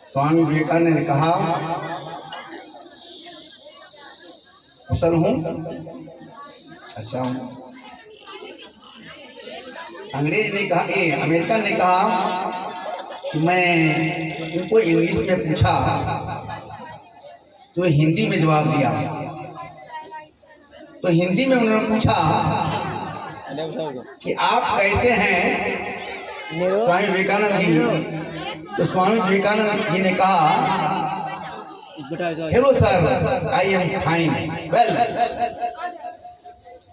स्वामी विवेकानंद ने कहा, कुशल हूं, अच्छा हूं। अंग्रेज ने कहा, अमेरिकन ने कहा कि मैं उनको इंग्लिश में पूछा तो हिंदी में जवाब दिया। तो हिंदी में उन्होंने पूछा कि आप कैसे हैं स्वामी विवेकानंद जी। तो स्वामी विवेकानंद जी ने कहा, hello sir, I am fine well.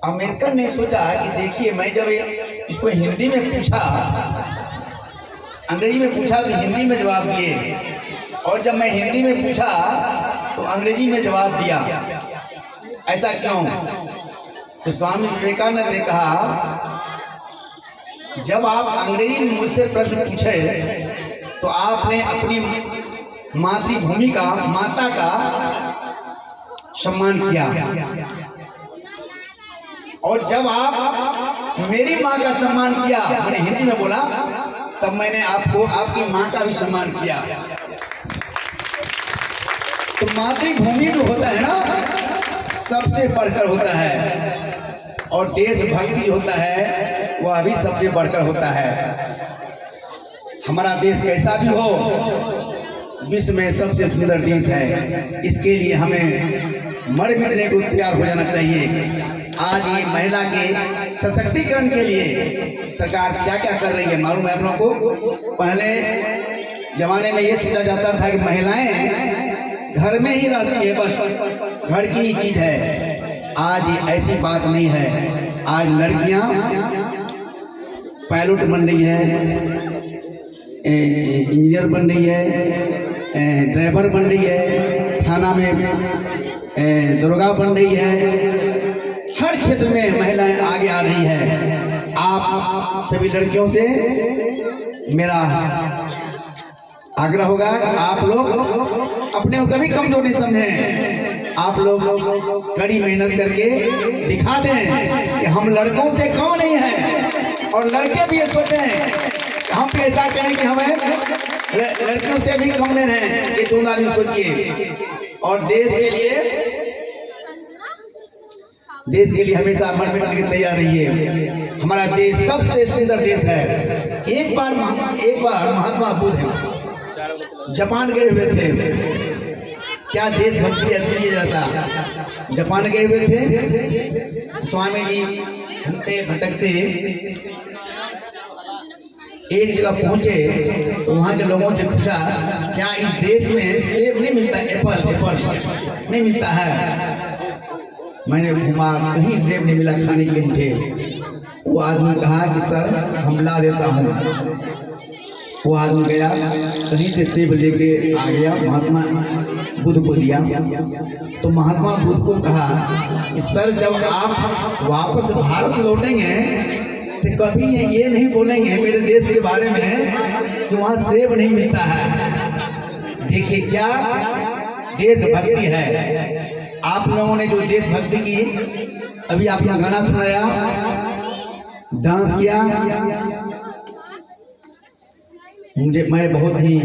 American ने सोचा कि देखिए, मैं जब इसको हिंदी में पूछा, अंग्रेजी में पूछा तो हिंदी में जवाब दिए, और जब मैं हिंदी में पूछा तो अंग्रेजी में जवाब दिया, ऐसा क्यों? तो स्वामी विवेकानंद ने कहा, जब आप अंग्रेजी में मुझसे प्रश्न पूछे तो आपने अपनी मातृभूमि का, माता का सम्मान किया, और जब आप मेरी माँ का सम्मान किया, मैंने हिंदी में बोला, तब मैंने आपको आपकी माँ का भी सम्मान किया। तो मातृभूमि जो होता है ना, सबसे बढ़कर होता है, और देशभक्ति जो होता है वह भी सबसे बढ़कर होता है। हमारा देश कैसा भी हो, विश्व में सबसे सुंदर देश है, इसके लिए हमें मर मिटने को तैयार हो जाना चाहिए। आज ये महिला के सशक्तिकरण के लिए सरकार क्या क्या कर रही है मालूम है आप लोगों को? पहले जमाने में ये सोचा जाता था कि महिलाएं घर में ही रहती है, बस घर की ही चीज है। आज ऐसी बात नहीं है। आज लड़कियां पायलट बन रही है, इंजीनियर बन रही है, ड्राइवर बन रही है, थाना में दरोगा बन रही है। हर क्षेत्र में महिलाएं आगे आ रही है। आप सभी लड़कियों से मेरा आग्रह होगा, आप लोग अपने को कभी कमजोर नहीं समझें। आप लोग कड़ी मेहनत करके दिखा दें कि हम लड़कों से कम नहीं हैं, और लड़के भी ये सोचें हम भी ऐसा करें कि हमें लड़कियों से भी कम नहीं रहें। ये दोनों आदमी सोचिए, और देश के लिए हमेशा मर मिटने की तैयार रहिए। हमारा देश सबसे सुंदर देश है। एक बार महात्मा बुद्ध जापान गए हुए थे। क्या देशभक्ति है, सुनिए जैसा। जापान गए हुए थे, स्वामी जी घूमते भटकते एक जगह पहुंचे तो वहां के लोगों से पूछा, क्या इस देश में सेब नहीं मिलता? एप्पल नहीं मिलता है? मैंने घुमा, कहीं सेब नहीं मिला खाने के लिए मुझे। वो आदमी कहा कि सर हम ला देता हूँ। वो आदमी गया, कहीं से सेब लेके आ गया, महात्मा बुद्ध को दिया। तो महात्मा बुद्ध को कहा कि सर जब आप वापस भारत लौटेंगे तो कभी ये नहीं बोलेंगे मेरे देश के बारे में कि वहाँ सेब नहीं मिलता है। देखिए क्या देशभक्ति है। आप लोगों ने जो देशभक्ति की, अभी आपने गाना सुनाया, डांस किया, मैं बहुत ही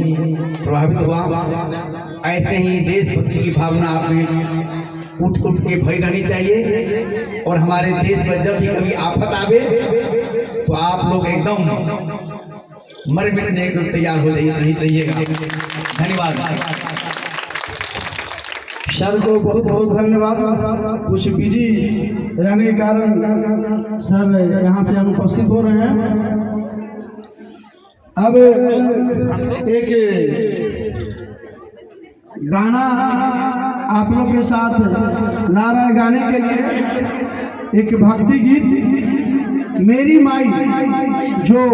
प्रभावित हुआ। ऐसे ही देशभक्ति की भावना आप में उठ के भरी रहनी चाहिए। और हमारे देश पर जब भी कभी आफत आवे तो आप लोग एकदम मर मिटने को तैयार हो रहिएगा। धन्यवाद। सर को बहुत बहुत धन्यवाद। कुछ बिजी रहने के कारण सर यहाँ से अनुपस्थित हो रहे हैं। अब एक गाना आप लोग के साथ नारा गाने के लिए एक भक्ति गीत, मेरी माई, जो